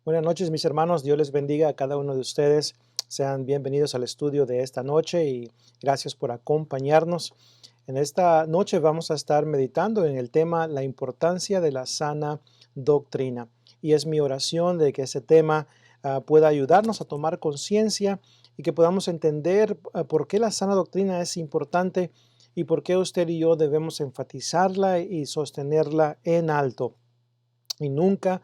Buenas noches, mis hermanos. Dios les bendiga a cada uno de ustedes. Sean bienvenidos al estudio de esta noche y gracias por acompañarnos. En esta noche vamos a estar meditando en el tema la importancia de la sana doctrina. Y es mi oración de que ese tema pueda ayudarnos a tomar conciencia y que podamos entender por qué la sana doctrina es importante y por qué usted y yo debemos enfatizarla y sostenerla en alto y nunca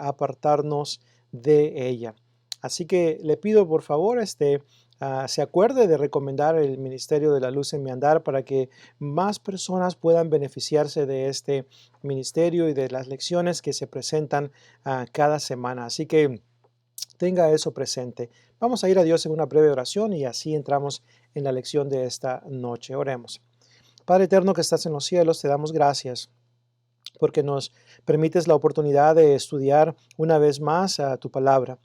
apartarnos de ella. Así que le pido por favor, se acuerde de recomendar el Ministerio de la Luz en mi andar para que más personas puedan beneficiarse de este ministerio y de las lecciones que se presentan cada semana. Así que tenga eso presente. Vamos a ir a Dios en una breve oración y así entramos en la lección de esta noche. Oremos. Padre eterno que estás en los cielos, te damos gracias porque nos permites la oportunidad de estudiar una vez más a tu palabra.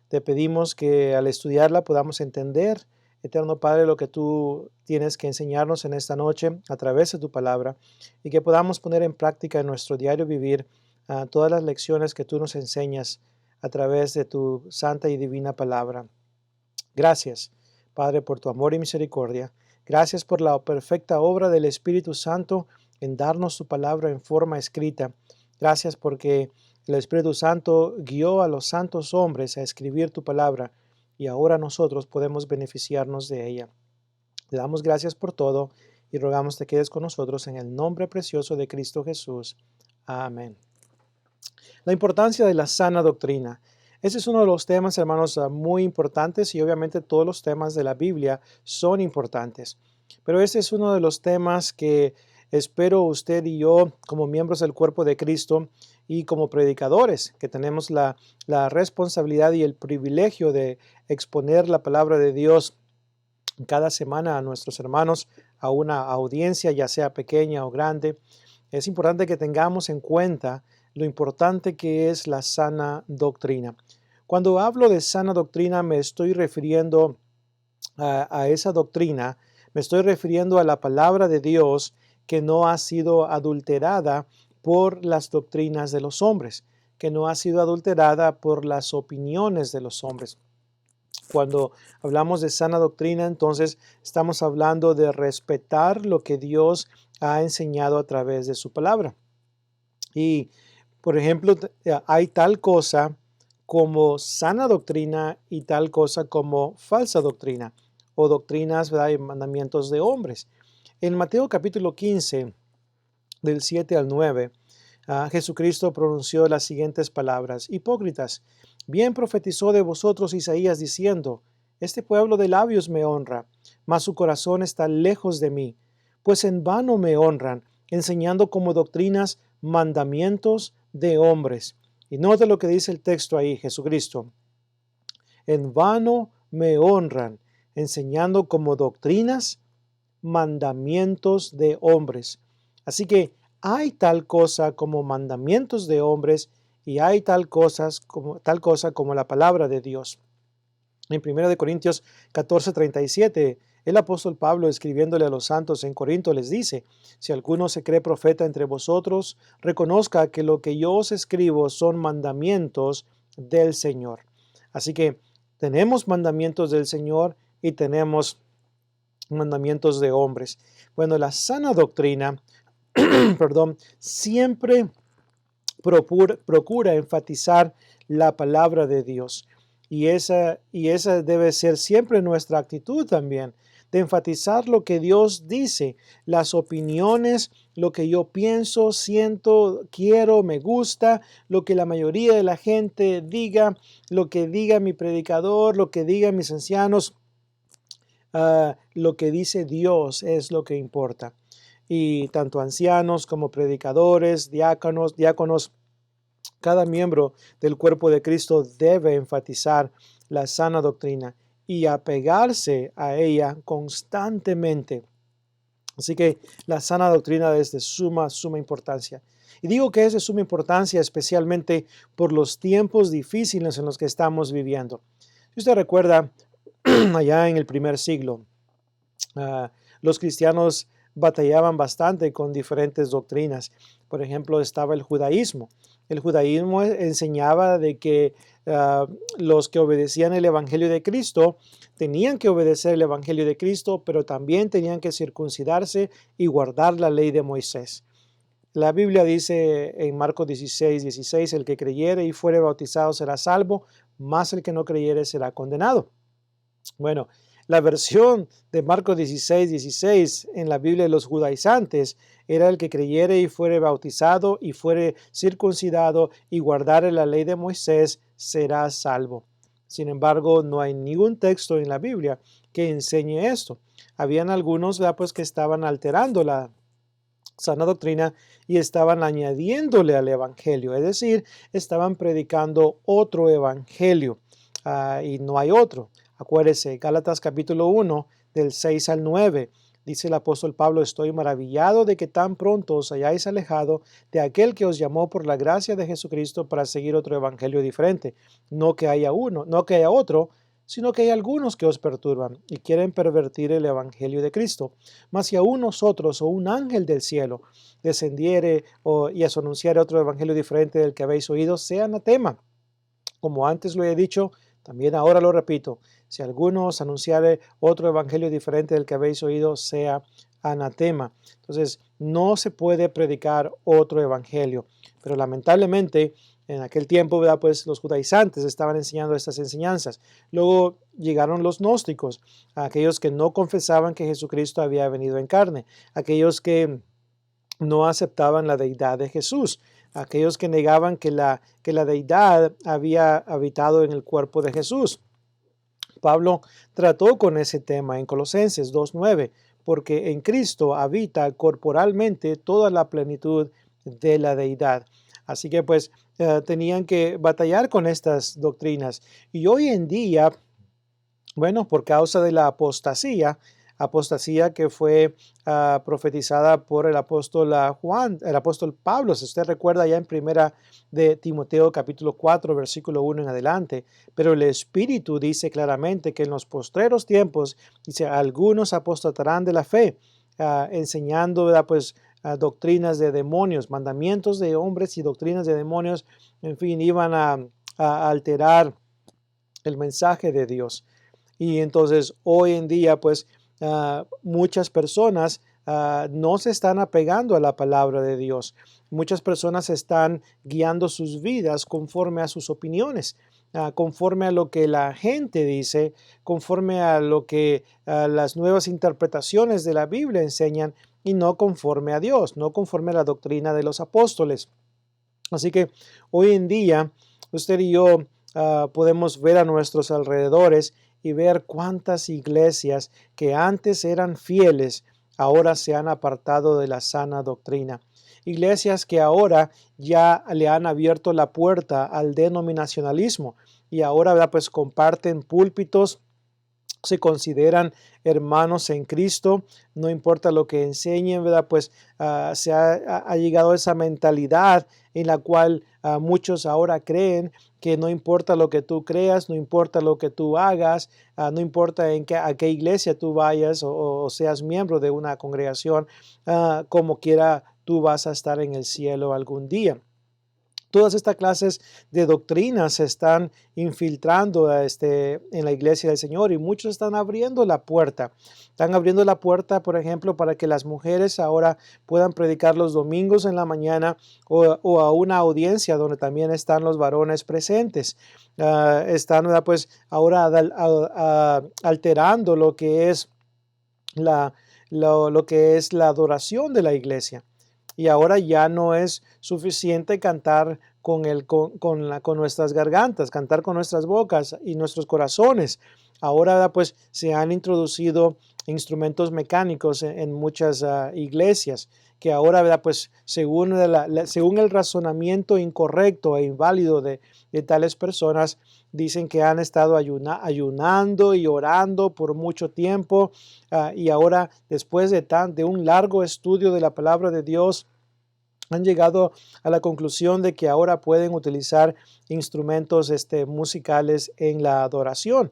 Te pedimos que al estudiarla podamos entender, eterno Padre, lo que tú tienes que enseñarnos en esta noche a través de tu palabra y que podamos poner en práctica en nuestro diario vivir todas las lecciones que tú nos enseñas a través de tu santa y divina palabra. Gracias, Padre, por tu amor y misericordia. Gracias por la perfecta obra del Espíritu Santo en darnos tu palabra en forma escrita. Gracias porque el Espíritu Santo guió a los santos hombres a escribir tu palabra y ahora nosotros podemos beneficiarnos de ella. Te damos gracias por todo y rogamos te quedes con nosotros en el nombre precioso de Cristo Jesús. Amén. La importancia de la sana doctrina. Ese es uno de los temas, hermanos, muy importantes y obviamente todos los temas de la Biblia son importantes. Pero ese es uno de los temas que espero usted y yo, como miembros del cuerpo de Cristo y como predicadores, que tenemos la responsabilidad y el privilegio de exponer la palabra de Dios cada semana a nuestros hermanos, a una audiencia, ya sea pequeña o grande. Es importante que tengamos en cuenta lo importante que es la sana doctrina. Cuando hablo de sana doctrina me estoy refiriendo a esa doctrina, me estoy refiriendo a la palabra de Dios que no ha sido adulterada por las doctrinas de los hombres, que no ha sido adulterada por las opiniones de los hombres. Cuando hablamos de sana doctrina, entonces estamos hablando de respetar lo que Dios ha enseñado a través de su palabra. Y, por ejemplo, hay tal cosa como sana doctrina y tal cosa como falsa doctrina o doctrinas, ¿verdad?, y mandamientos de hombres. En Mateo capítulo 15, del 7 al 9, Jesucristo pronunció las siguientes palabras: Hipócritas, bien profetizó de vosotros Isaías diciendo: Este pueblo de labios me honra, mas su corazón está lejos de mí, pues en vano me honran, enseñando como doctrinas mandamientos de hombres. Y note lo que dice el texto ahí, Jesucristo: en vano me honran, enseñando como doctrinas mandamientos de hombres. Así que hay tal cosa como mandamientos de hombres y hay tal cosa como la palabra de Dios. En 1 Corintios 14:37, el apóstol Pablo, escribiéndole a los santos en Corinto, les dice: si alguno se cree profeta entre vosotros, reconozca que lo que yo os escribo son mandamientos del Señor. Así que tenemos mandamientos del Señor y tenemos mandamientos de hombres. Bueno, la sana doctrina, perdón, siempre procura enfatizar la palabra de Dios. Y esa debe ser siempre nuestra actitud también, de enfatizar lo que Dios dice, las opiniones, lo que yo pienso, siento, quiero, me gusta, lo que la mayoría de la gente diga, lo que diga mi predicador, lo que digan mis ancianos. Lo que dice Dios es lo que importa. Y tanto ancianos como predicadores, diáconos, cada miembro del cuerpo de Cristo debe enfatizar la sana doctrina y apegarse a ella constantemente. Así que la sana doctrina es de suma importancia. Y digo que es de suma importancia especialmente por los tiempos difíciles en los que estamos viviendo. Si usted recuerda, allá en el primer siglo, los cristianos batallaban bastante con diferentes doctrinas. Por ejemplo, estaba el judaísmo. El judaísmo enseñaba de que los que obedecían el Evangelio de Cristo tenían que obedecer el Evangelio de Cristo, pero también tenían que circuncidarse y guardar la ley de Moisés. La Biblia dice en Marcos 16:16, el que creyere y fuere bautizado será salvo, mas el que no creyere será condenado. Bueno, la versión de Marcos 16:16 en la Biblia de los judaizantes era el que creyere y fuere bautizado y fuere circuncidado y guardare la ley de Moisés será salvo. Sin embargo, no hay ningún texto en la Biblia que enseñe esto. Habían algunos pues, que estaban alterando la sana doctrina y estaban añadiéndole al evangelio, es decir, estaban predicando otro evangelio y no hay otro. Acuérdese, Gálatas capítulo 1 del 6 al 9, dice el apóstol Pablo, estoy maravillado de que tan pronto os hayáis alejado de aquel que os llamó por la gracia de Jesucristo para seguir otro evangelio diferente. No que haya uno, no que haya otro, sino que hay algunos que os perturban y quieren pervertir el evangelio de Cristo. Mas si aún nosotros o un ángel del cielo descendiere y os anunciare otro evangelio diferente del que habéis oído, sea anatema. Como antes lo he dicho, también ahora lo repito, si alguno os anunciare otro evangelio diferente del que habéis oído, sea anatema. Entonces, no se puede predicar otro evangelio. Pero lamentablemente, en aquel tiempo, ¿verdad? Pues los judaizantes estaban enseñando estas enseñanzas. Luego llegaron los gnósticos, aquellos que no confesaban que Jesucristo había venido en carne, aquellos que no aceptaban la deidad de Jesús, aquellos que negaban que la deidad había habitado en el cuerpo de Jesús. Pablo trató con ese tema en Colosenses 2:9, porque en Cristo habita corporalmente toda la plenitud de la deidad. Así que pues tenían que batallar con estas doctrinas. Y hoy en día, bueno, por causa de la apostasía que fue profetizada por el apóstol Juan, el apóstol Pablo, si usted recuerda ya en primera de Timoteo capítulo 4, versículo 1 en adelante, pero el Espíritu dice claramente que en los postreros tiempos, dice, algunos apostatarán de la fe, enseñando, ¿verdad? Pues doctrinas de demonios, mandamientos de hombres y doctrinas de demonios, en fin, iban a alterar el mensaje de Dios. Y entonces hoy en día pues muchas personas no se están apegando a la palabra de Dios. Muchas personas están guiando sus vidas conforme a sus opiniones, conforme a lo que la gente dice, conforme a lo que las nuevas interpretaciones de la Biblia enseñan y no conforme a Dios, no conforme a la doctrina de los apóstoles. Así que hoy en día usted y yo podemos ver a nuestros alrededores y ver cuántas iglesias que antes eran fieles ahora se han apartado de la sana doctrina. Iglesias que ahora ya le han abierto la puerta al denominacionalismo y ahora pues comparten púlpitos, se consideran hermanos en Cristo, no importa lo que enseñen, ¿verdad? Pues se ha llegado a esa mentalidad en la cual muchos ahora creen que no importa lo que tú creas, no importa lo que tú hagas, no importa a qué iglesia tú vayas o seas miembro de una congregación, como quiera tú vas a estar en el cielo algún día. Todas estas clases de doctrinas se están infiltrando en la iglesia del Señor y muchos están abriendo la puerta. Están abriendo la puerta, por ejemplo, para que las mujeres ahora puedan predicar los domingos en la mañana o a una audiencia donde también están los varones presentes. Están pues ahora alterando lo que es lo que es la adoración de la iglesia. Y ahora ya no es suficiente cantar con nuestras gargantas, cantar con nuestras bocas y nuestros corazones. Ahora pues se han introducido instrumentos mecánicos en muchas iglesias que ahora, ¿verdad? Pues según el razonamiento incorrecto e inválido de tales personas, dicen que han estado ayunando y orando por mucho tiempo y ahora después de un largo estudio de la palabra de Dios, han llegado a la conclusión de que ahora pueden utilizar instrumentos musicales en la adoración,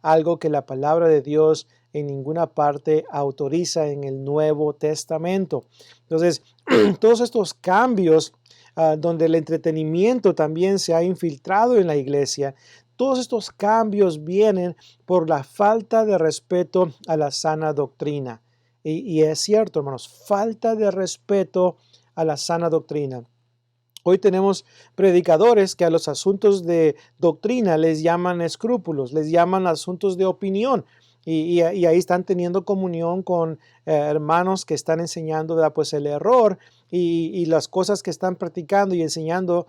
algo que la palabra de Dios en ninguna parte autoriza en el Nuevo Testamento. Entonces, todos estos cambios donde el entretenimiento también se ha infiltrado en la iglesia, todos estos cambios vienen por la falta de respeto a la sana doctrina. Y es cierto, hermanos, falta de respeto a la sana doctrina. Hoy tenemos predicadores que a los asuntos de doctrina les llaman escrúpulos, les llaman asuntos de opinión. Y ahí están teniendo comunión con hermanos que están enseñando, ¿verdad? Pues el error y las cosas que están practicando y enseñando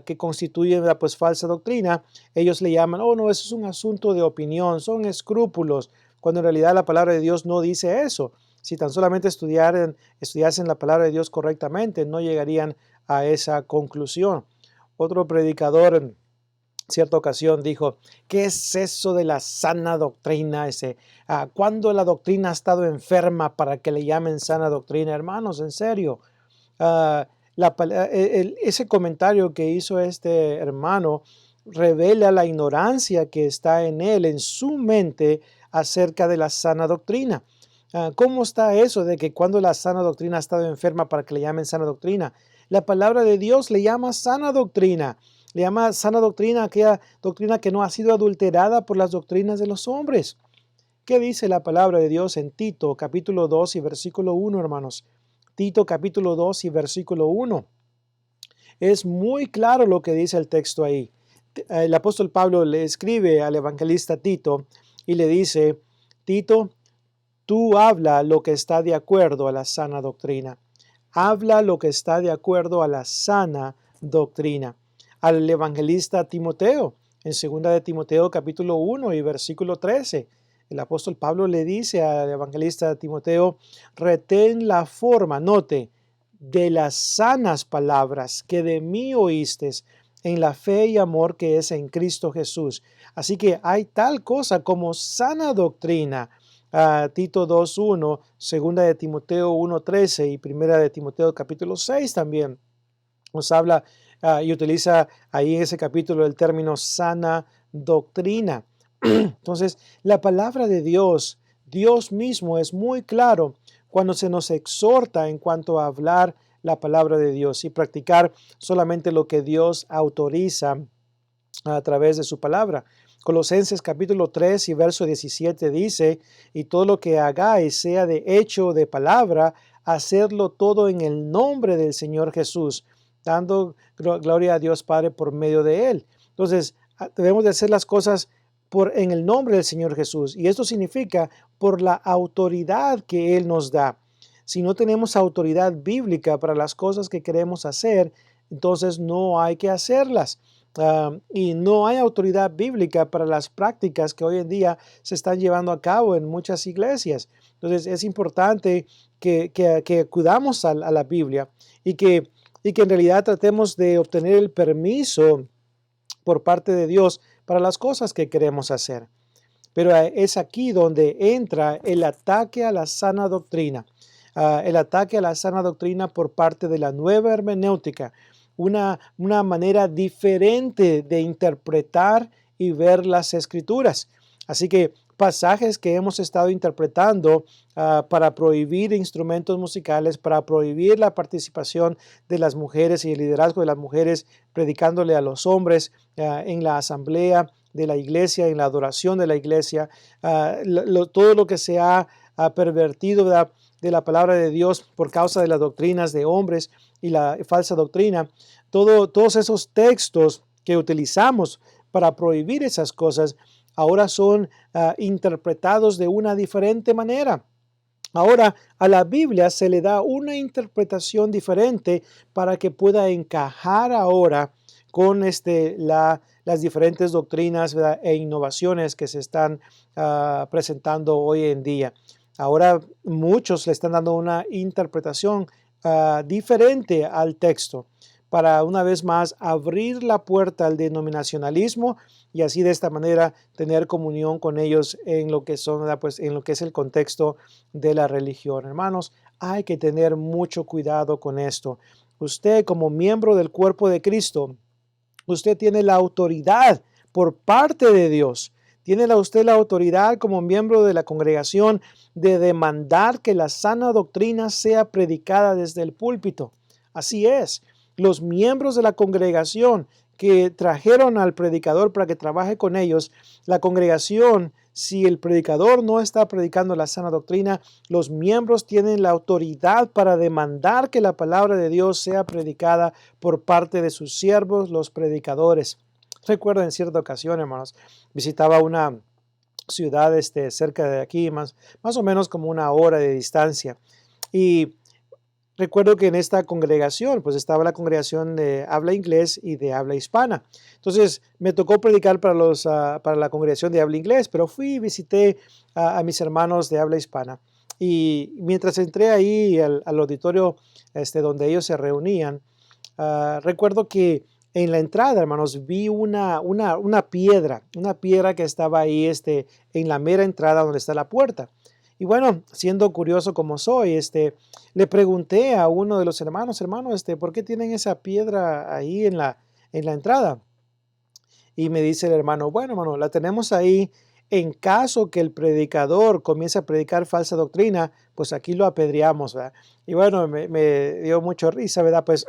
que constituyen, ¿verdad? Pues falsa doctrina. Ellos le llaman, oh no, eso es un asunto de opinión, son escrúpulos, cuando en realidad la palabra de Dios no dice eso. Si tan solamente estudiasen la palabra de Dios correctamente, no llegarían a esa conclusión. Otro predicador en cierta ocasión dijo, ¿qué es eso de la sana doctrina? ¿Cuándo la doctrina ha estado enferma para que le llamen sana doctrina? Hermanos, en serio. Ese comentario que hizo este hermano revela la ignorancia que está en él, en su mente, acerca de la sana doctrina. ¿Cómo está eso de que cuando la sana doctrina ha estado enferma para que le llamen sana doctrina? La palabra de Dios le llama sana doctrina. Le llama sana doctrina aquella doctrina que no ha sido adulterada por las doctrinas de los hombres. ¿Qué dice la palabra de Dios en Tito capítulo 2 y versículo 1, hermanos? Tito capítulo 2 y versículo 1. Es muy claro lo que dice el texto ahí. El apóstol Pablo le escribe al evangelista Tito y le dice, Tito, tú habla lo que está de acuerdo a la sana doctrina. Habla lo que está de acuerdo a la sana doctrina. Al evangelista Timoteo, en 2 de Timoteo capítulo 1 y versículo 13, el apóstol Pablo le dice al evangelista Timoteo, retén la forma, note, de las sanas palabras que de mí oíste en la fe y amor que es en Cristo Jesús. Así que hay tal cosa como sana doctrina. Tito 2.1, 2 de Timoteo 1.13 y 1 de Timoteo capítulo 6 también nos habla y utiliza ahí en ese capítulo el término sana doctrina. Entonces, la palabra de Dios, Dios mismo es muy claro cuando se nos exhorta en cuanto a hablar la palabra de Dios y practicar solamente lo que Dios autoriza a través de su palabra. Colosenses capítulo 3 y verso 17 dice, y todo lo que hagáis, sea de hecho o de palabra, hacedlo todo en el nombre del Señor Jesús, dando gloria a Dios Padre por medio de Él. Entonces, debemos de hacer las cosas en el nombre del Señor Jesús. Y esto significa por la autoridad que Él nos da. Si no tenemos autoridad bíblica para las cosas que queremos hacer, entonces no hay que hacerlas. Y no hay autoridad bíblica para las prácticas que hoy en día se están llevando a cabo en muchas iglesias. Entonces es importante que acudamos a la Biblia y que en realidad tratemos de obtener el permiso por parte de Dios para las cosas que queremos hacer. Pero es aquí donde entra el ataque a la sana doctrina. El ataque a la sana doctrina por parte de la nueva hermenéutica, una manera diferente de interpretar y ver las escrituras. Así que pasajes que hemos estado interpretando para prohibir instrumentos musicales, para prohibir la participación de las mujeres y el liderazgo de las mujeres, predicándole a los hombres en la asamblea de la iglesia, en la adoración de la iglesia, todo lo que se ha pervertido de la palabra de Dios por causa de las doctrinas de hombres y la falsa doctrina, todos esos textos que utilizamos para prohibir esas cosas ahora son interpretados de una diferente manera. Ahora a la Biblia se le da una interpretación diferente para que pueda encajar ahora con las diferentes doctrinas, ¿verdad?, e innovaciones que se están presentando hoy en día. Ahora muchos le están dando una interpretación diferente al texto para una vez más abrir la puerta al denominacionalismo y así de esta manera tener comunión con ellos en lo que son, pues, en lo que es el contexto de la religión. Hermanos, hay que tener mucho cuidado con esto. Usted como miembro del cuerpo de Cristo, usted tiene la autoridad por parte de Dios ¿Tiene usted la autoridad como miembro de la congregación de demandar que la sana doctrina sea predicada desde el púlpito? Así es. Los miembros de la congregación que trajeron al predicador para que trabaje con ellos, la congregación, si el predicador no está predicando la sana doctrina, los miembros tienen la autoridad para demandar que la palabra de Dios sea predicada por parte de sus siervos, los predicadores. Recuerdo en cierta ocasión, hermanos, visitaba una ciudad cerca de aquí, más o menos como una hora de distancia. Y recuerdo que en esta congregación, pues estaba la congregación de habla inglés y de habla hispana. Entonces me tocó predicar para la congregación de habla inglés, pero fui y visité a mis hermanos de habla hispana. Y mientras entré ahí al auditorio donde ellos se reunían, recuerdo que en la entrada, hermanos, vi una piedra que estaba ahí en la mera entrada donde está la puerta. Y bueno, siendo curioso como soy, le pregunté a uno de los hermanos, ¿por qué tienen esa piedra ahí en la entrada? Y me dice el hermano, bueno, hermano, la tenemos ahí en caso que el predicador comience a predicar falsa doctrina, pues aquí lo apedreamos, ¿verdad? Y bueno, me dio mucho risa, ¿verdad? Pues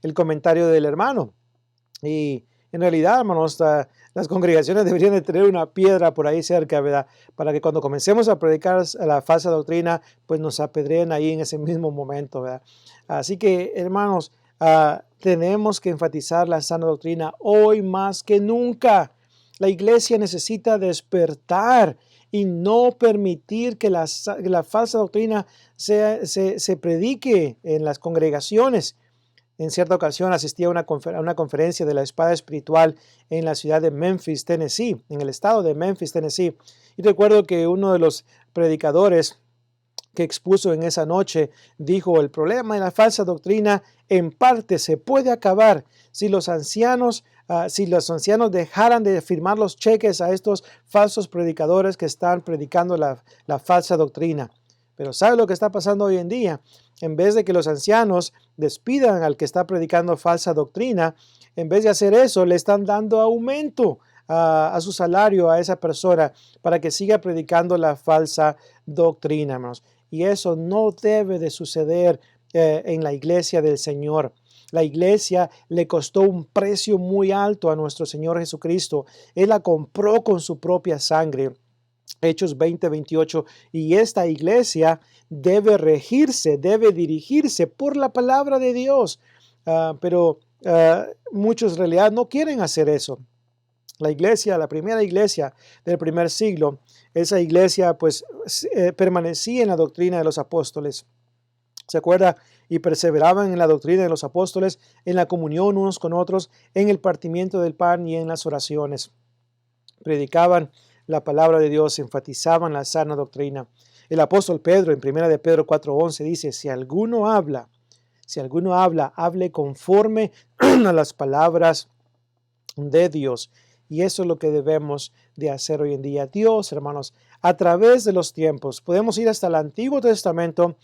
el comentario del hermano. Y en realidad, hermanos, las congregaciones deberían de tener una piedra por ahí cerca, ¿verdad? Para que cuando comencemos a predicar la falsa doctrina, pues nos apedreen ahí en ese mismo momento, ¿verdad? Así que, hermanos, tenemos que enfatizar la sana doctrina hoy más que nunca. La iglesia necesita despertar y no permitir que la falsa doctrina se predique en las congregaciones. En cierta ocasión asistí a una conferencia de la espada espiritual en la ciudad de Memphis, Tennessee, en el estado de Memphis, Tennessee. Y recuerdo que uno de los predicadores que expuso en esa noche dijo: el problema de la falsa doctrina en parte se puede acabar si los ancianos dejaran de firmar los cheques a estos falsos predicadores que están predicando la falsa doctrina. Pero ¿sabe lo que está pasando hoy en día? En vez de que los ancianos despidan al que está predicando falsa doctrina, en vez de hacer eso, le están dando aumento a su salario a esa persona para que siga predicando la falsa doctrina, hermanos. Y eso no debe de suceder en la iglesia del Señor. La iglesia le costó un precio muy alto a nuestro Señor Jesucristo. Él la compró con su propia sangre. Hechos 20:28, y esta iglesia debe regirse, debe dirigirse por la palabra de Dios. Pero muchos en realidad no quieren hacer eso. La primera iglesia del primer siglo, esa iglesia pues permanecía en la doctrina de los apóstoles. ¿Se acuerda? Y perseveraban en la doctrina de los apóstoles, en la comunión unos con otros, en el partimiento del pan y en las oraciones. Predicaban la palabra de Dios, enfatizaban la sana doctrina. El apóstol Pedro, en 1 de Pedro 4:11, dice: si alguno habla, hable conforme a las palabras de Dios. Y eso es lo que debemos de hacer hoy en día. Dios, hermanos, a través de los tiempos, podemos ir hasta el Antiguo Testamento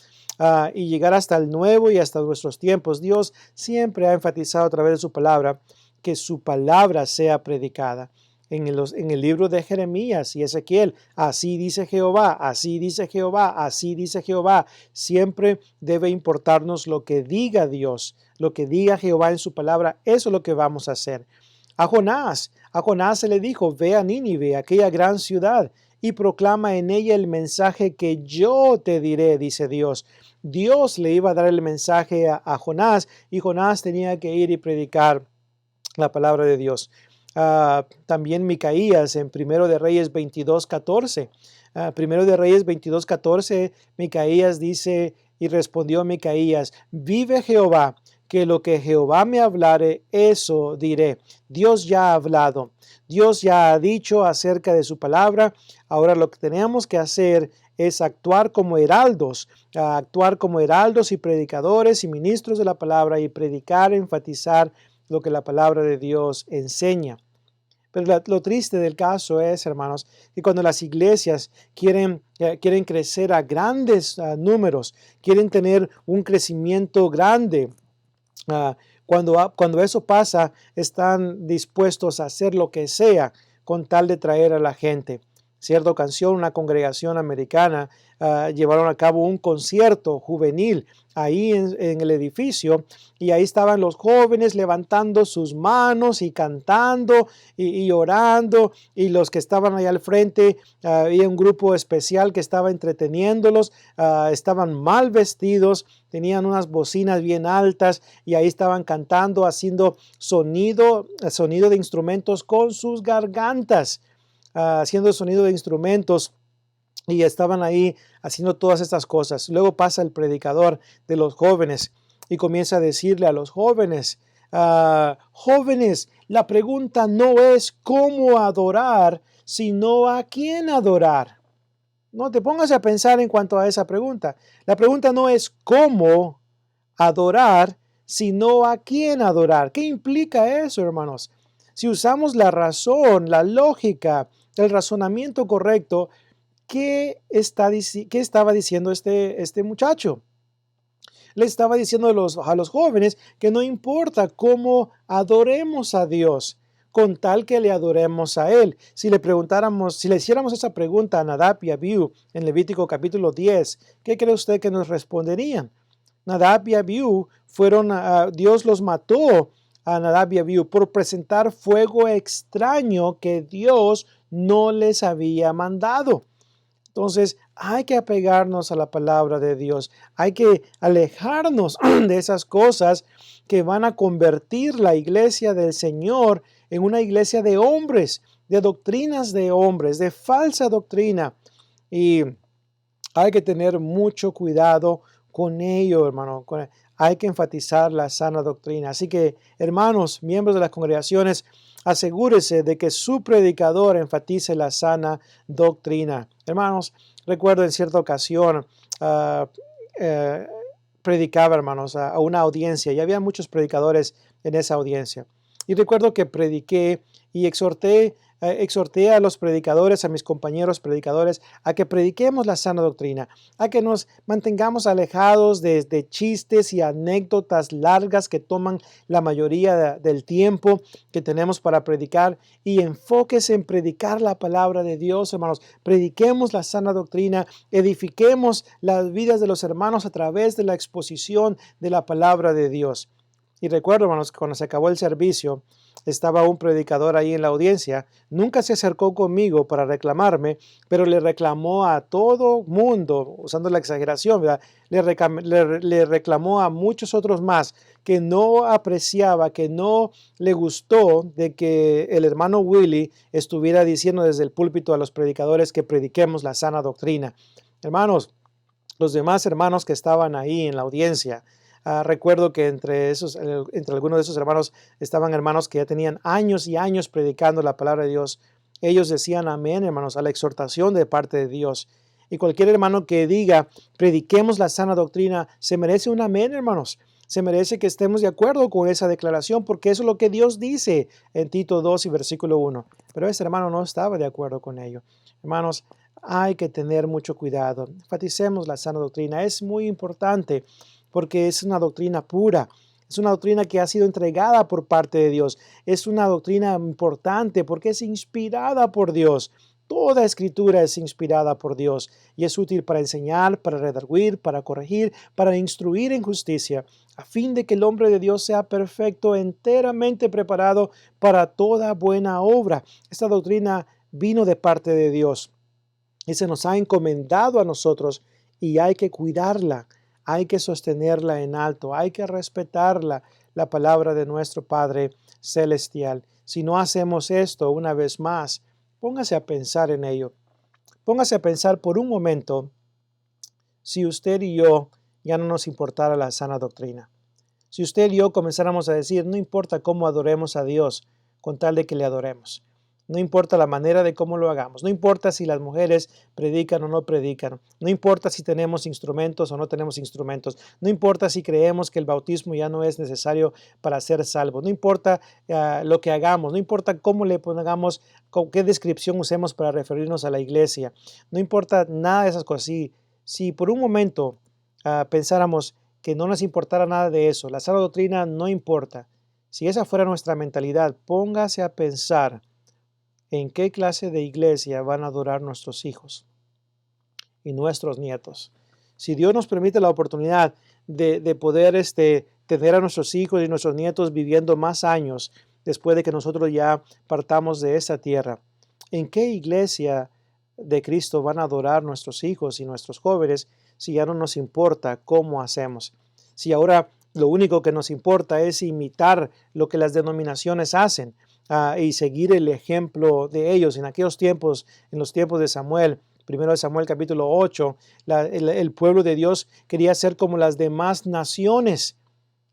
y llegar hasta el Nuevo y hasta nuestros tiempos. Dios siempre ha enfatizado a través de su palabra que su palabra sea predicada. En el libro de Jeremías y Ezequiel, así dice Jehová, así dice Jehová, así dice Jehová. Siempre debe importarnos lo que diga Dios, lo que diga Jehová en su palabra. Eso es lo que vamos a hacer. A Jonás se le dijo: ve a Nínive, aquella gran ciudad, y proclama en ella el mensaje que yo te diré, dice Dios. Dios le iba a dar el mensaje a Jonás, y Jonás tenía que ir y predicar la palabra de Dios. También Micaías en 1 de Reyes 22:14. 1 de Reyes 22:14, Micaías dice: y respondió Micaías: vive Jehová, que lo que Jehová me hablare, eso diré. Dios ya ha hablado, Dios ya ha dicho acerca de su palabra. Ahora lo que tenemos que hacer es actuar como heraldos y predicadores y ministros de la palabra, y predicar, enfatizar lo que la palabra de Dios enseña. Pero lo triste del caso es, hermanos, que cuando las iglesias quieren crecer a grandes números, quieren tener un crecimiento grande, cuando eso pasa, están dispuestos a hacer lo que sea con tal de traer a la gente. Cierta ocasión, una congregación americana llevaron a cabo un concierto juvenil ahí en el edificio, y ahí estaban los jóvenes levantando sus manos y cantando y orando, y los que estaban ahí al frente, había un grupo especial que estaba entreteniéndolos, estaban mal vestidos, tenían unas bocinas bien altas y ahí estaban cantando, haciendo sonido de instrumentos con sus gargantas, haciendo sonido de instrumentos, y estaban ahí haciendo todas estas cosas. Luego pasa el predicador de los jóvenes y comienza a decirle a los jóvenes, jóvenes, la pregunta no es cómo adorar, sino a quién adorar. No te pongas a pensar en cuanto a esa pregunta. La pregunta no es cómo adorar, sino a quién adorar. ¿Qué implica eso, hermanos? Si usamos la razón, la lógica, el razonamiento correcto, ¿qué estaba diciendo este muchacho? Le estaba diciendo a los jóvenes que no importa cómo adoremos a Dios, con tal que le adoremos a Él. Si le hiciéramos esa pregunta a Nadab y Abiú en Levítico capítulo 10, ¿qué cree usted que nos responderían? Nadab y Abiú Dios los mató a Nadab y Abiú por presentar fuego extraño que Dios no les había mandado. Entonces, hay que apegarnos a la palabra de Dios. Hay que alejarnos de esas cosas que van a convertir la iglesia del Señor en una iglesia de hombres, de doctrinas de hombres, de falsa doctrina. Y hay que tener mucho cuidado con ello, hermano. Hay que enfatizar la sana doctrina. Así que, hermanos, miembros de las congregaciones, asegúrese de que su predicador enfatice la sana doctrina. Hermanos, recuerdo en cierta ocasión, predicaba, hermanos, a una audiencia, y había muchos predicadores en esa audiencia. Y recuerdo que prediqué y exhorté a los predicadores, a mis compañeros predicadores, a que prediquemos la sana doctrina, a que nos mantengamos alejados de chistes y anécdotas largas que toman la mayoría del tiempo que tenemos para predicar, y enfóquese en predicar la palabra de Dios, hermanos. Prediquemos la sana doctrina, edifiquemos las vidas de los hermanos a través de la exposición de la palabra de Dios. Y recuerdo, hermanos, que cuando se acabó el servicio, estaba un predicador ahí en la audiencia. Nunca se acercó conmigo para reclamarme, pero le reclamó a todo mundo, usando la exageración, ¿verdad? Le reclamó a muchos otros más que no apreciaba, que no le gustó de que el hermano Willie estuviera diciendo desde el púlpito a los predicadores que prediquemos la sana doctrina. Hermanos, los demás hermanos que estaban ahí en la audiencia, recuerdo que entre algunos de esos hermanos estaban hermanos que ya tenían años y años predicando la palabra de Dios. Ellos decían amén, hermanos, a la exhortación de parte de Dios. Y cualquier hermano que diga, prediquemos la sana doctrina, se merece un amén, hermanos. Se merece que estemos de acuerdo con esa declaración, porque eso es lo que Dios dice en Tito 2 y versículo 1. Pero ese hermano no estaba de acuerdo con ello. Hermanos, hay que tener mucho cuidado. Enfaticemos la sana doctrina. Es muy importante, porque es una doctrina pura, es una doctrina que ha sido entregada por parte de Dios, es una doctrina importante porque es inspirada por Dios. Toda escritura es inspirada por Dios y es útil para enseñar, para redarguir, para corregir, para instruir en justicia, a fin de que el hombre de Dios sea perfecto, enteramente preparado para toda buena obra. Esta doctrina vino de parte de Dios y se nos ha encomendado a nosotros, y hay que cuidarla. Hay que sostenerla en alto, hay que respetarla, la palabra de nuestro Padre Celestial. Si no hacemos esto una vez más, póngase a pensar en ello. Póngase a pensar por un momento si usted y yo ya no nos importara la sana doctrina. Si usted y yo comenzáramos a decir, no importa cómo adoremos a Dios, con tal de que le adoremos. No importa la manera de cómo lo hagamos. No importa si las mujeres predican o no predican. No importa si tenemos instrumentos o no tenemos instrumentos. No importa si creemos que el bautismo ya no es necesario para ser salvos. No importa lo que hagamos. No importa cómo le pongamos, con qué descripción usemos para referirnos a la iglesia. No importa nada de esas cosas. Si por un momento pensáramos que no nos importara nada de eso, la sana doctrina no importa. Si esa fuera nuestra mentalidad, póngase a pensar ¿En qué clase de iglesia van a adorar nuestros hijos y nuestros nietos? Si Dios nos permite la oportunidad de poder tener a nuestros hijos y nuestros nietos viviendo más años después de que nosotros ya partamos de esta tierra, ¿en qué iglesia de Cristo van a adorar nuestros hijos y nuestros jóvenes si ya no nos importa cómo hacemos? Si ahora lo único que nos importa es imitar lo que las denominaciones hacen y seguir el ejemplo de ellos. En aquellos tiempos, en los tiempos de Samuel, primero de Samuel capítulo 8, el pueblo de Dios quería ser como las demás naciones.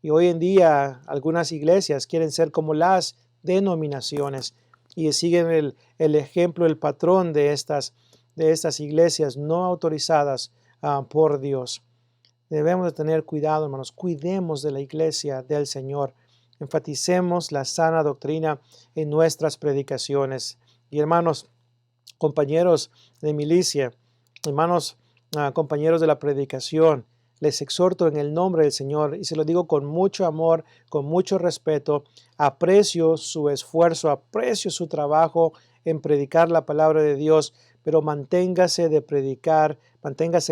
Y hoy en día algunas iglesias quieren ser como las denominaciones y siguen el ejemplo, el patrón de estas iglesias no autorizadas por Dios. Debemos de tener cuidado, hermanos. Cuidemos de la iglesia del Señor. Enfaticemos la sana doctrina en nuestras predicaciones. Y hermanos, compañeros de milicia, hermanos, compañeros de la predicación, les exhorto en el nombre del Señor y se lo digo con mucho amor, con mucho respeto. Aprecio su esfuerzo, aprecio su trabajo en predicar la palabra de Dios, pero manténgase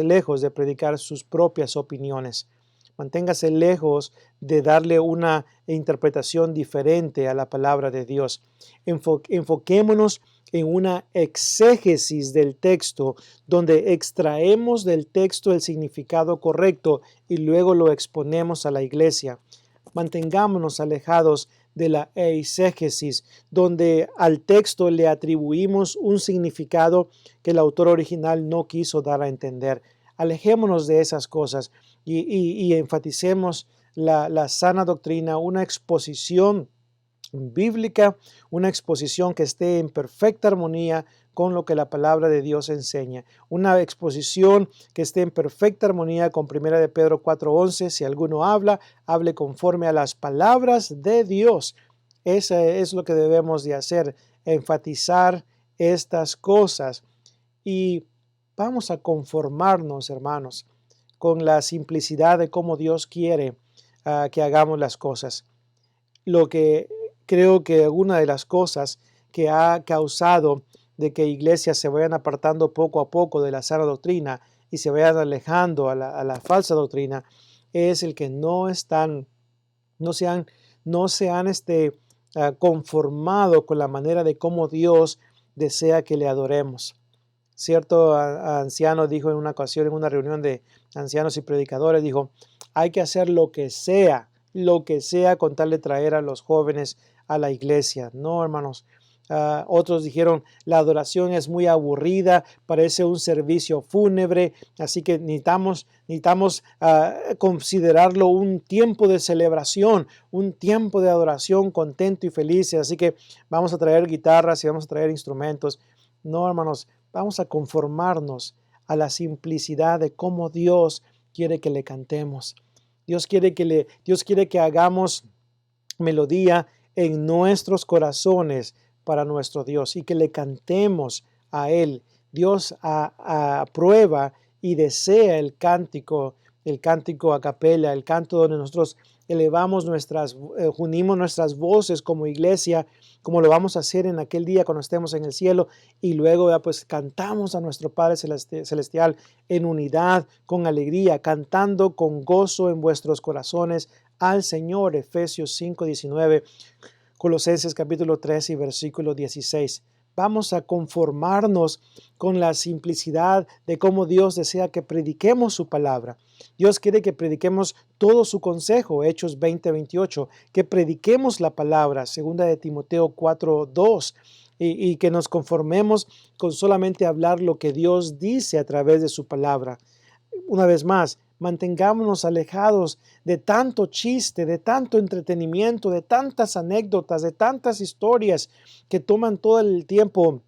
lejos de predicar sus propias opiniones. Manténgase lejos de darle una interpretación diferente a la palabra de Dios. Enfoquémonos en una exégesis del texto, donde extraemos del texto el significado correcto y luego lo exponemos a la iglesia. Mantengámonos alejados de la eisegesis, donde al texto le atribuimos un significado que el autor original no quiso dar a entender. Alejémonos de esas cosas y enfaticemos la sana doctrina, una exposición bíblica, una exposición que esté en perfecta armonía con lo que la palabra de Dios enseña, una exposición que esté en perfecta armonía con 1 de Pedro 4:11, si alguno habla, hable conforme a las palabras de Dios. Eso es lo que debemos de hacer, enfatizar estas cosas y vamos a conformarnos, hermanos, con la simplicidad de cómo Dios quiere que hagamos las cosas. Lo que creo que una de las cosas que ha causado de que iglesias se vayan apartando poco a poco de la sana doctrina y se vayan alejando a la falsa doctrina es el que no se han conformado con la manera de cómo Dios desea que le adoremos. Cierto anciano dijo en una ocasión, en una reunión de ancianos y predicadores, dijo, hay que hacer lo que sea con tal de traer a los jóvenes a la iglesia. No, hermanos. Otros dijeron, la adoración es muy aburrida, parece un servicio fúnebre, así que necesitamos considerarlo un tiempo de celebración, un tiempo de adoración contento y feliz, así que vamos a traer guitarras y vamos a traer instrumentos. No, hermanos, vamos a conformarnos a la simplicidad de cómo Dios quiere que le cantemos. Dios quiere que hagamos melodía en nuestros corazones para nuestro Dios y que le cantemos a Él. Dios aprueba y desea el cántico a capela, el canto donde nosotros elevamos unimos nuestras voces como iglesia, como lo vamos a hacer en aquel día cuando estemos en el cielo, y luego pues cantamos a nuestro Padre Celestial en unidad, con alegría, cantando con gozo en vuestros corazones al Señor. Efesios 5:19, Colosenses capítulo 3 y versículo 16. Vamos a conformarnos con la simplicidad de cómo Dios desea que prediquemos su palabra. Dios quiere que prediquemos todo su consejo, Hechos 20:28, que prediquemos la palabra, 2 de Timoteo 4:2, y que nos conformemos con solamente hablar lo que Dios dice a través de su palabra. Una vez más, mantengámonos alejados de tanto chiste, de tanto entretenimiento, de tantas anécdotas, de tantas historias que toman todo el tiempo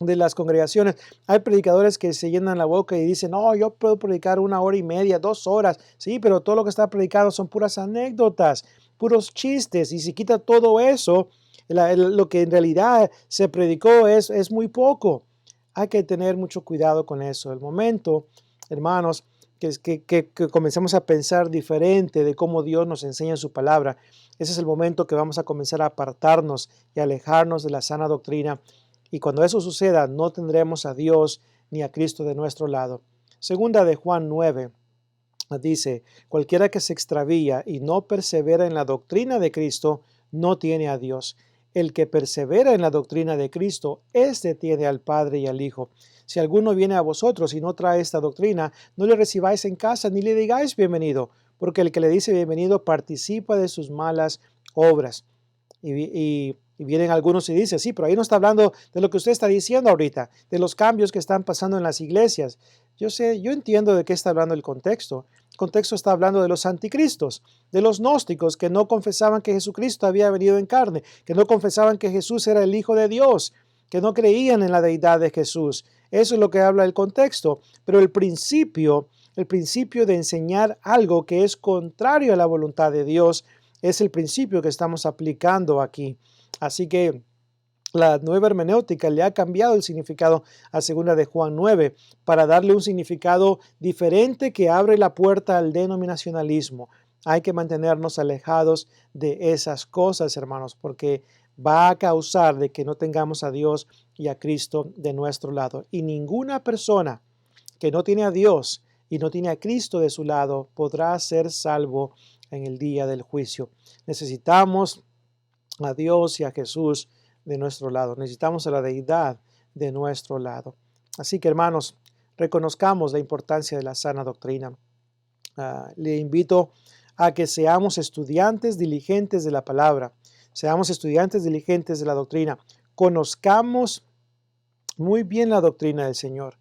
de las congregaciones. Hay predicadores que se llenan la boca y dicen, no, yo puedo predicar 1 hora y media, 2 horas. Sí, pero todo lo que está predicado son puras anécdotas, puros chistes. Y si quita todo eso, lo que en realidad se predicó es muy poco. Hay que tener mucho cuidado con eso. El momento, hermanos, que comencemos a pensar diferente de cómo Dios nos enseña en su palabra. Ese es el momento que vamos a comenzar a apartarnos y alejarnos de la sana doctrina Y cuando eso suceda, no tendremos a Dios ni a Cristo de nuestro lado. Segunda de Juan 9 dice, cualquiera que se extravía y no persevera en la doctrina de Cristo, no tiene a Dios. El que persevera en la doctrina de Cristo, éste tiene al Padre y al Hijo. Si alguno viene a vosotros y no trae esta doctrina, no le recibáis en casa ni le digáis bienvenido, porque el que le dice bienvenido participa de sus malas obras. Y vienen algunos y dicen, sí, pero ahí no está hablando de lo que usted está diciendo ahorita, de los cambios que están pasando en las iglesias. Yo entiendo de qué está hablando el contexto. El contexto está hablando de los anticristos, de los gnósticos que no confesaban que Jesucristo había venido en carne, que no confesaban que Jesús era el Hijo de Dios, que no creían en la deidad de Jesús. Eso es lo que habla el contexto. Pero el principio de enseñar algo que es contrario a la voluntad de Dios, es el principio que estamos aplicando aquí. Así que la nueva hermenéutica le ha cambiado el significado a segunda de Juan 9 para darle un significado diferente que abre la puerta al denominacionalismo. Hay que mantenernos alejados de esas cosas, hermanos, porque va a causar de que no tengamos a Dios y a Cristo de nuestro lado. Y ninguna persona que no tiene a Dios y no tiene a Cristo de su lado podrá ser salvo en el día del juicio. Necesitamos a Dios y a Jesús de nuestro lado. Necesitamos a la deidad de nuestro lado. Así que, hermanos, reconozcamos la importancia de la sana doctrina. Le invito a que seamos estudiantes diligentes de la palabra. Seamos estudiantes diligentes de la doctrina. Conozcamos muy bien la doctrina del Señor,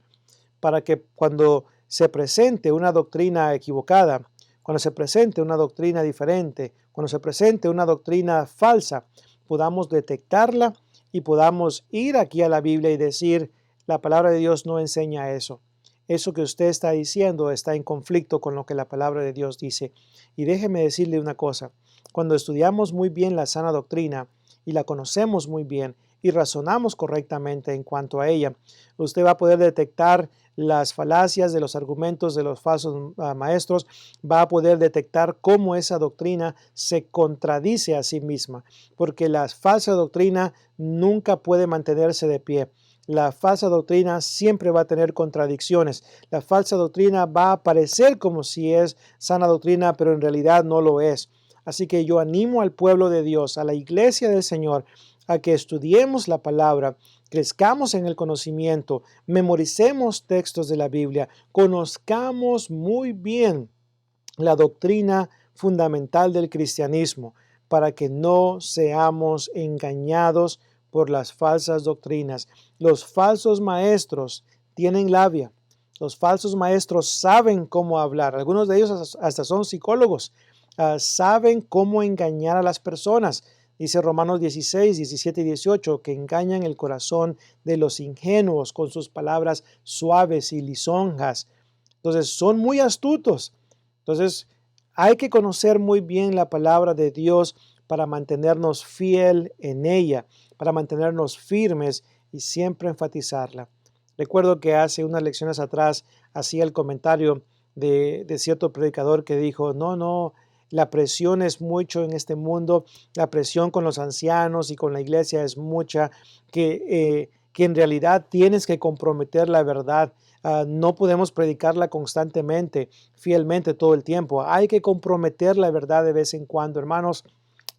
para que cuando se presente una doctrina equivocada, cuando se presente una doctrina diferente, cuando se presente una doctrina falsa, podamos detectarla y podamos ir aquí a la Biblia y decir, la palabra de Dios no enseña eso. Eso que usted está diciendo está en conflicto con lo que la palabra de Dios dice. Y déjeme decirle una cosa, cuando estudiamos muy bien la sana doctrina y la conocemos muy bien y razonamos correctamente en cuanto a ella, usted va a poder detectar las falacias de los argumentos de los falsos maestros, va a poder detectar cómo esa doctrina se contradice a sí misma, porque la falsa doctrina nunca puede mantenerse de pie. La falsa doctrina siempre va a tener contradicciones. La falsa doctrina va a parecer como si es sana doctrina, pero en realidad no lo es. Así que yo animo al pueblo de Dios, a la iglesia del Señor, a que estudiemos la palabra, crezcamos en el conocimiento, memoricemos textos de la Biblia, conozcamos muy bien la doctrina fundamental del cristianismo, para que no seamos engañados por las falsas doctrinas. Los falsos maestros tienen labia. Los falsos maestros saben cómo hablar. Algunos de ellos hasta son psicólogos. Saben cómo engañar a las personas. Dice Romanos 16, 17 y 18, que engañan el corazón de los ingenuos con sus palabras suaves y lisonjas. Entonces, son muy astutos. Entonces, hay que conocer muy bien la palabra de Dios para mantenernos fiel en ella, para mantenernos firmes y siempre enfatizarla. Recuerdo que hace unas lecciones atrás hacía el comentario de cierto predicador que dijo, no, la presión es mucho en este mundo, la presión con los ancianos y con la iglesia es mucha, que en realidad tienes que comprometer la verdad. No podemos predicarla constantemente, fielmente todo el tiempo. Hay que comprometer la verdad de vez en cuando, hermanos.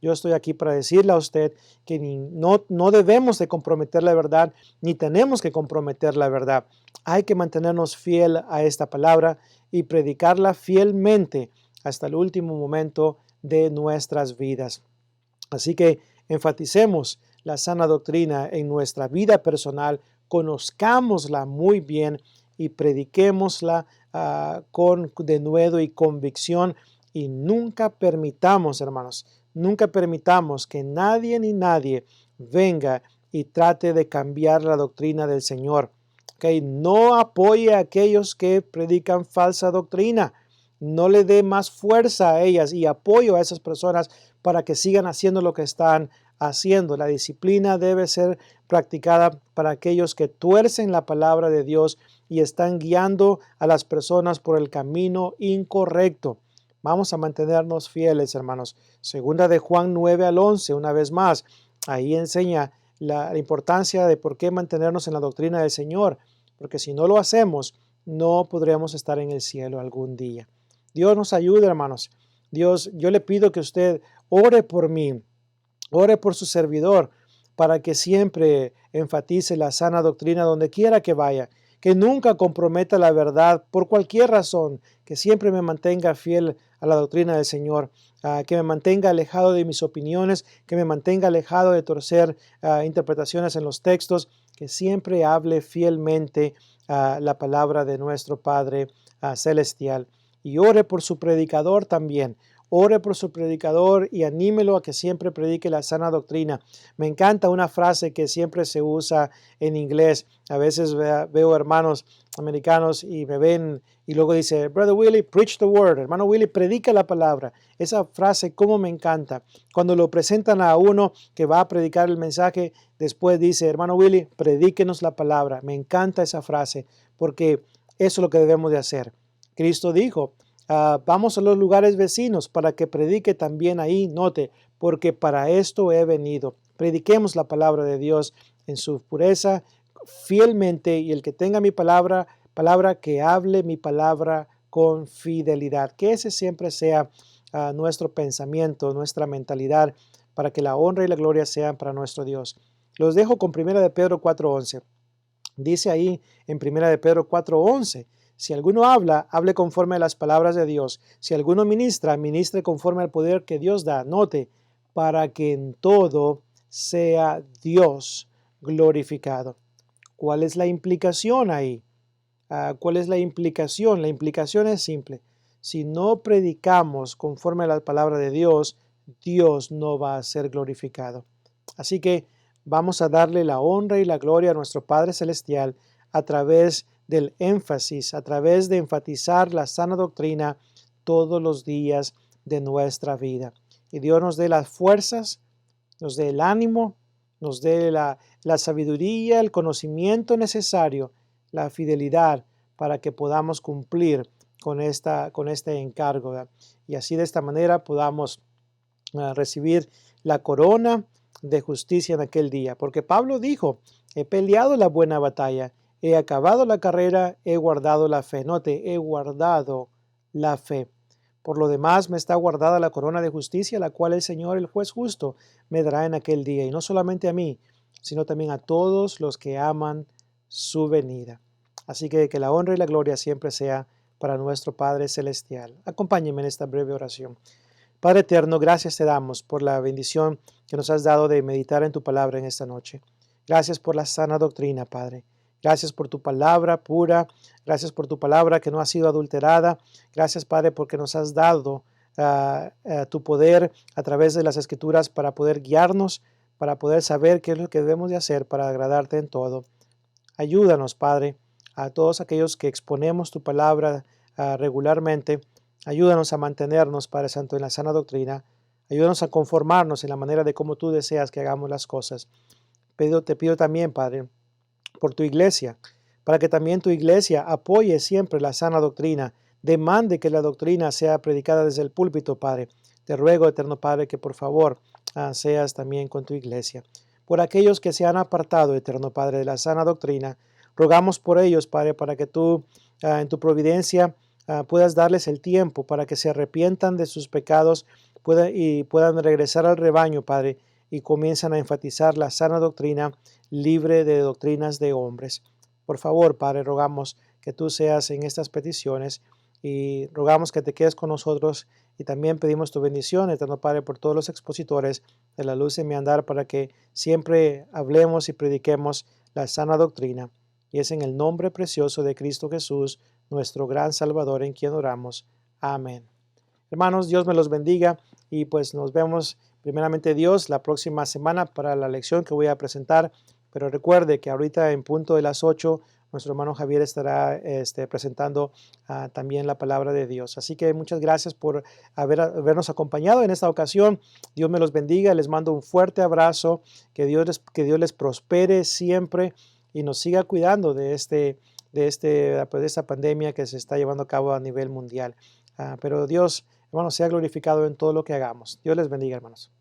Yo estoy aquí para decirle a usted que no debemos de comprometer la verdad, ni tenemos que comprometer la verdad. Hay que mantenernos fiel a esta palabra y predicarla fielmente hasta el último momento de nuestras vidas. Así que enfaticemos la sana doctrina en nuestra vida personal, conozcámosla muy bien y prediquémosla con denuedo y convicción, y nunca permitamos, hermanos, nunca permitamos que nadie ni nadie venga y trate de cambiar la doctrina del Señor. ¿Okay? No apoye a aquellos que predican falsa doctrina. No le dé más fuerza a ellas y apoyo a esas personas para que sigan haciendo lo que están haciendo. La disciplina debe ser practicada para aquellos que tuercen la palabra de Dios y están guiando a las personas por el camino incorrecto. Vamos a mantenernos fieles, hermanos. Segunda de Juan 9 al 11, una vez más, ahí enseña la importancia de por qué mantenernos en la doctrina del Señor, porque si no lo hacemos, no podremos estar en el cielo algún día. Dios nos ayude, hermanos. Dios, yo le pido que usted ore por mí, ore por su servidor, para que siempre enfatice la sana doctrina donde quiera que vaya, que nunca comprometa la verdad por cualquier razón, que siempre me mantenga fiel a la doctrina del Señor, que me mantenga alejado de mis opiniones, que me mantenga alejado de torcer interpretaciones en los textos, que siempre hable fielmente la palabra de nuestro Padre celestial. Y ore por su predicador también. Ore por su predicador y anímelo a que siempre predique la sana doctrina. Me encanta una frase que siempre se usa en inglés. A veces veo hermanos americanos y me ven y luego dice, Brother Willie, preach the word. Hermano Willie, predica la palabra. Esa frase cómo me encanta. Cuando lo presentan a uno que va a predicar el mensaje, después dice, hermano Willie, predíquenos la palabra. Me encanta esa frase porque eso es lo que debemos de hacer. Cristo dijo, vamos a los lugares vecinos para que predique también ahí, note, porque para esto he venido. Prediquemos la palabra de Dios en su pureza, fielmente, y el que tenga mi palabra, que hable mi palabra con fidelidad. Que ese siempre sea nuestro pensamiento, nuestra mentalidad, para que la honra y la gloria sean para nuestro Dios. Los dejo con 1 de Pedro 4:11. Dice ahí en 1 de Pedro 4:11, si alguno habla, hable conforme a las palabras de Dios. Si alguno ministra, ministre conforme al poder que Dios da. Note, para que en todo sea Dios glorificado. ¿Cuál es la implicación ahí? ¿Cuál es la implicación? La implicación es simple. Si no predicamos conforme a la palabra de Dios, Dios no va a ser glorificado. Así que vamos a darle la honra y la gloria a nuestro Padre Celestial a través del énfasis, a través de enfatizar la sana doctrina todos los días de nuestra vida. Y Dios nos dé las fuerzas, nos dé el ánimo, nos dé la sabiduría, el conocimiento necesario, la fidelidad para que podamos cumplir con este encargo, ¿verdad? Y así de esta manera podamos recibir la corona de justicia en aquel día. Porque Pablo dijo, he peleado la buena batalla, he acabado la carrera, he guardado la fe. Note, he guardado la fe. Por lo demás me está guardada la corona de justicia, la cual el Señor, el juez justo, me dará en aquel día. Y no solamente a mí, sino también a todos los que aman su venida. Así que la honra y la gloria siempre sea para nuestro Padre Celestial. Acompáñenme en esta breve oración. Padre eterno, gracias te damos por la bendición que nos has dado de meditar en tu palabra en esta noche. Gracias por la sana doctrina, Padre. Gracias por tu palabra pura. Gracias por tu palabra que no ha sido adulterada. Gracias, Padre, porque nos has dado tu poder a través de las Escrituras para poder guiarnos, para poder saber qué es lo que debemos de hacer para agradarte en todo. Ayúdanos, Padre, a todos aquellos que exponemos tu palabra regularmente. Ayúdanos a mantenernos, Padre Santo, en la sana doctrina. Ayúdanos a conformarnos en la manera de cómo tú deseas que hagamos las cosas. Te pido también, Padre, por tu iglesia, para que también tu iglesia apoye siempre la sana doctrina. Demande que la doctrina sea predicada desde el púlpito, Padre. Te ruego, eterno Padre, que por favor seas también con tu iglesia. Por aquellos que se han apartado, eterno Padre, de la sana doctrina, rogamos por ellos, Padre, para que tú en tu providencia puedas darles el tiempo para que se arrepientan de sus pecados y puedan regresar al rebaño, Padre, y comienzan a enfatizar la sana doctrina libre de doctrinas de hombres. Por favor, Padre, rogamos que tú seas en estas peticiones y rogamos que te quedes con nosotros y también pedimos tu bendición, eterno Padre, por todos los expositores de la luz en mi andar para que siempre hablemos y prediquemos la sana doctrina. Y es en el nombre precioso de Cristo Jesús, nuestro gran Salvador, en quien oramos. Amén. Hermanos, Dios me los bendiga y pues nos vemos primeramente Dios la próxima semana para la lección que voy a presentar. Pero recuerde que ahorita en punto de las 8 nuestro hermano Javier estará presentando también la palabra de Dios. Así que muchas gracias por habernos acompañado en esta ocasión. Dios me los bendiga. Les mando un fuerte abrazo. Que Dios les prospere siempre y nos siga cuidando de esta pandemia que se está llevando a cabo a nivel mundial. Pero Dios, hermanos, sea glorificado en todo lo que hagamos. Dios les bendiga, hermanos.